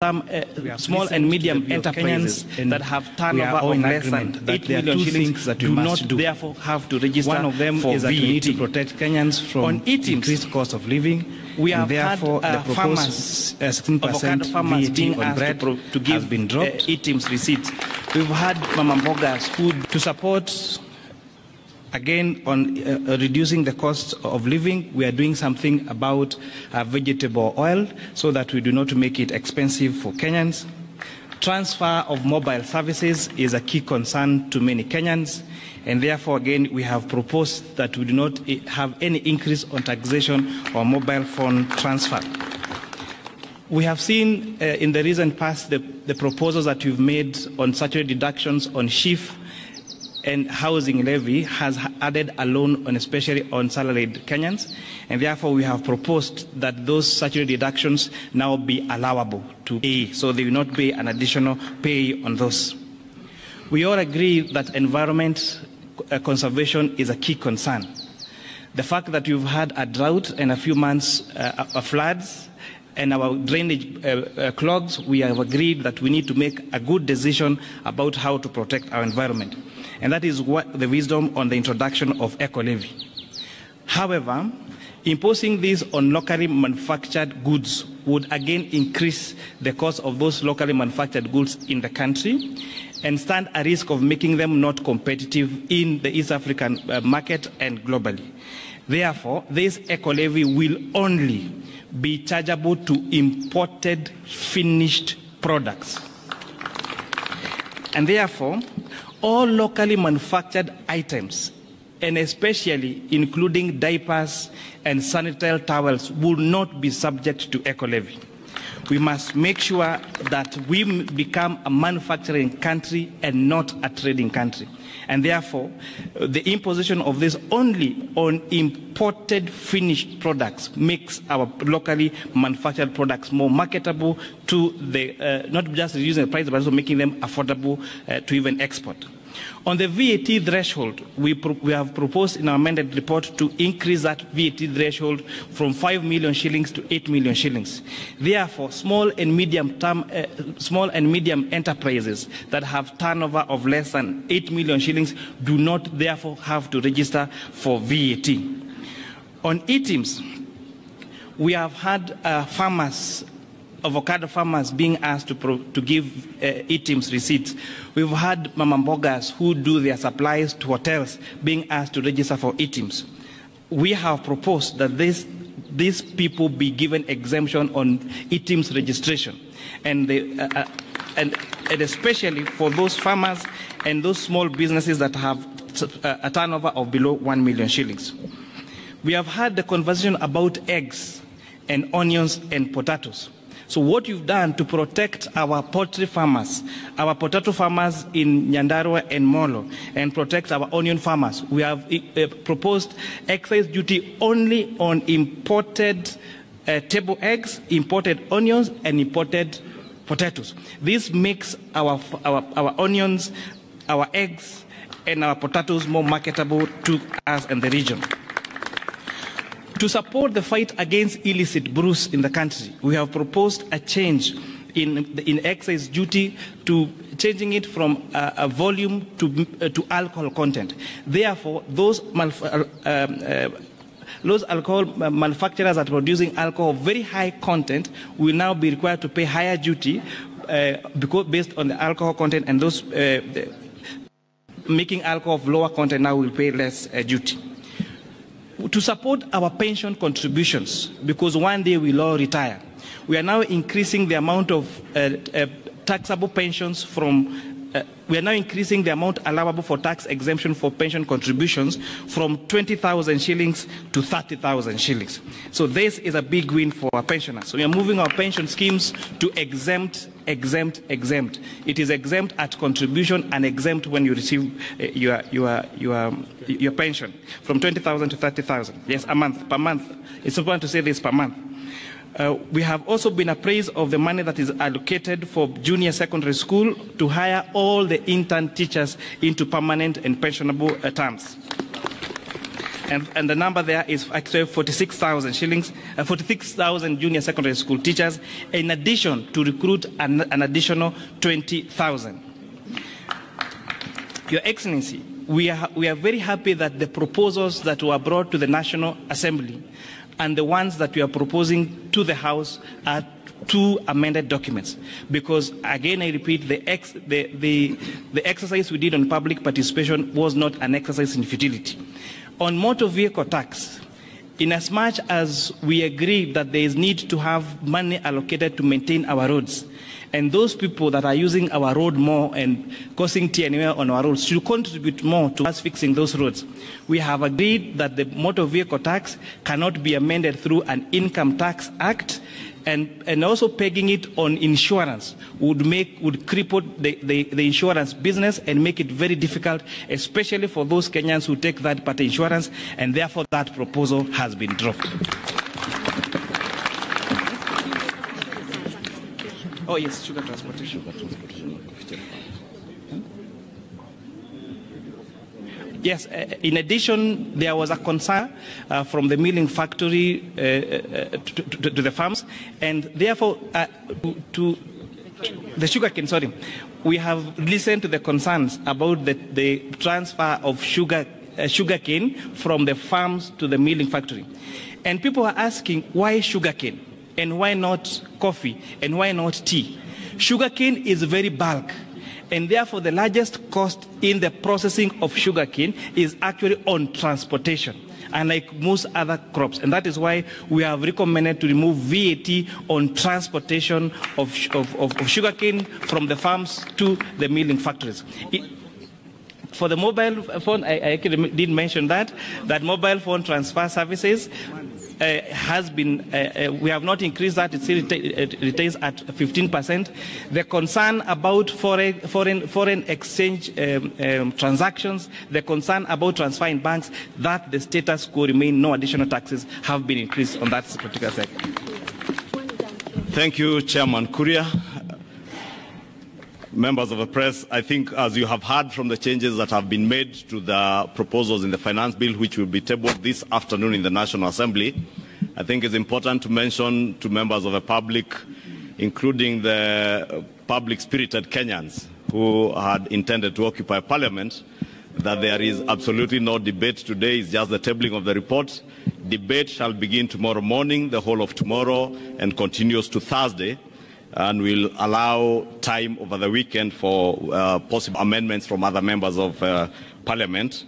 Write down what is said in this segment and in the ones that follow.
some small and medium enterprises that have turnover of less than 8 million shillings that do not therefore have to register. One of them is that we need to protect Kenyans from increased cost of living. We have therefore had the proposed 16% farmers being VAT on bread to give has been dropped. eTIMS receipts. We've had mama mbogas who To support again on reducing the cost of living, we are doing something about vegetable oil so that we do not make it expensive for Kenyans. Transfer of mobile services is a key concern to many Kenyans, and therefore again we have proposed that we do not have any increase on taxation or mobile phone transfer. We have seen in the recent past the proposals that we've made on statutory deductions on SHIF and housing levy has added a loan on especially on salaried Kenyans, and therefore we have proposed that those statutory deductions now be allowable to pay, so they will not pay an additional pay on those. We all agree that environment conservation is a key concern. The fact that we've had a drought and a few months of floods and our drainage clogs, we have agreed that we need to make a good decision about how to protect our environment. And that is what the wisdom on the introduction of eco-levy. However, imposing this on locally manufactured goods would again increase the cost of those locally manufactured goods in the country and stand a risk of making them not competitive in the East African market and globally. Therefore, this eco-levy will only be chargeable to imported finished products. And therefore, all locally manufactured items, and especially including diapers and sanitary towels, will not be subject to eco-levy. We must make sure that we become a manufacturing country and not a trading country. And therefore, the imposition of this only on imported finished products makes our locally manufactured products more marketable to the, not just reducing the price, but also making them affordable to even export. On the VAT threshold, we have proposed in our amended report to increase that VAT threshold from 5 million shillings to 8 million shillings. Therefore, small and medium enterprises that have turnover of less than 8 million shillings do not therefore have to register for VAT. On eTIMS, we have had avocado farmers being asked to give eTIMS receipts. We've had mama mbogas who do their supplies to hotels being asked to register for eTIMS. We have proposed that these people be given exemption on eTIMS registration, and especially for those farmers and those small businesses that have a turnover of below 1 million shillings. We have had the conversation about eggs and onions and potatoes. So what you've done to protect our poultry farmers, our potato farmers in Nyandarua and Molo, and protect our onion farmers, we have proposed excise duty only on imported table eggs, imported onions, and imported potatoes. This makes our onions, our eggs, and our potatoes more marketable to us and the region. To support the fight against illicit brews in the country, we have proposed a change in excise duty to changing it from a volume to alcohol content. Therefore, those alcohol manufacturers that are producing alcohol of very high content will now be required to pay higher duty because based on the alcohol content, and those making alcohol of lower content now will pay less duty. To support our pension contributions, because one day we'll all retire, we are now increasing the amount of taxable pensions from, we are now increasing the amount allowable for tax exemption for pension contributions from 20,000 shillings to 30,000 shillings. So this is a big win for our pensioners. So we are moving our pension schemes to exempt. It is exempt at contribution and exempt when you receive your pension from 20,000 to 30,000. Yes, per month. It's important to say this per month. We have also been appraised of the money that is allocated for junior secondary school to hire all the intern teachers into permanent and pensionable terms. And the number there is actually 46,000 shillings, 46,000 junior secondary school teachers, in addition to recruit an additional 20,000. Your Excellency, we are very happy that the proposals that were brought to the National Assembly and the ones that we are proposing to the House are two amended documents, because again I repeat, the exercise we did on public participation was not an exercise in futility. On motor vehicle tax, inasmuch as we agree that there is need to have money allocated to maintain our roads, and those people that are using our road more and causing TNA on our roads should contribute more to us fixing those roads. We have agreed that the motor vehicle tax cannot be amended through an income tax act, and also pegging it on insurance would cripple the insurance business and make it very difficult, especially for those Kenyans who take third-party insurance, and therefore that proposal has been dropped. Oh yes, sugar transportation. Yes, in addition, there was a concern from the milling factory to the farms, and therefore to the sugarcane, sorry. We have listened to the concerns about the transfer of sugarcane from the farms to the milling factory. And people are asking, why sugarcane? And why not coffee? And why not tea? Sugarcane is very bulk, and therefore the largest cost in the processing of sugarcane is actually on transportation, unlike most other crops. And that is why we have recommended to remove VAT on transportation of sugarcane from the farms to the milling factories. For the mobile phone, I actually did mention that mobile phone transfer services has been, we have not increased that, it still retains at 15%. The concern about foreign exchange transactions, the concern about transfer in banks, that the status quo remain, no additional taxes have been increased on that particular sector. Thank you, Chairman Kuria. Members of the press, I think as you have heard from the changes that have been made to the proposals in the finance bill, which will be tabled this afternoon in the National Assembly, I think it's important to mention to members of the public, including the public-spirited Kenyans who had intended to occupy Parliament, that there is absolutely no debate today. It's just the tabling of the report. Debate shall begin tomorrow morning, the whole of tomorrow, and continues to Thursday, and will allow time over the weekend for possible amendments from other members of Parliament.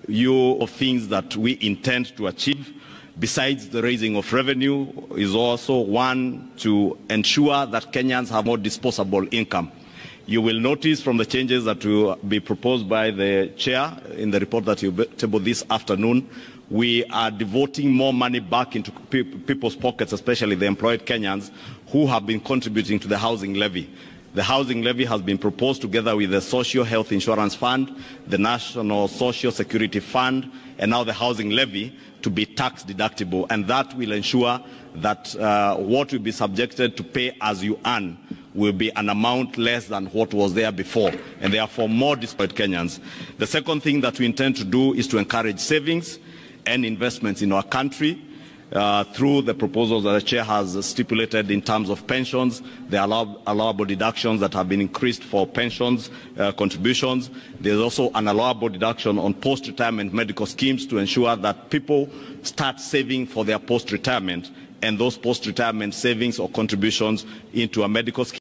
Of things that we intend to achieve, besides the raising of revenue, is also one, to ensure that Kenyans have more disposable income. You will notice from the changes that will be proposed by the Chair in the report that you table this afternoon, we are devoting more money back into people's pockets, especially the employed Kenyans who have been contributing to the housing levy. The housing levy has been proposed together with the Social Health Insurance Fund, the National Social Security Fund, and now the housing levy to be tax deductible. And that will ensure that what will be subjected to pay as you earn will be an amount less than what was there before, and therefore more disparate Kenyans. The second thing that we intend to do is to encourage savings and investments in our country through the proposals that the Chair has stipulated in terms of pensions, the allowable deductions that have been increased for pensions contributions. There's also an allowable deduction on post-retirement medical schemes to ensure that people start saving for their post-retirement, and those post-retirement savings or contributions into a medical scheme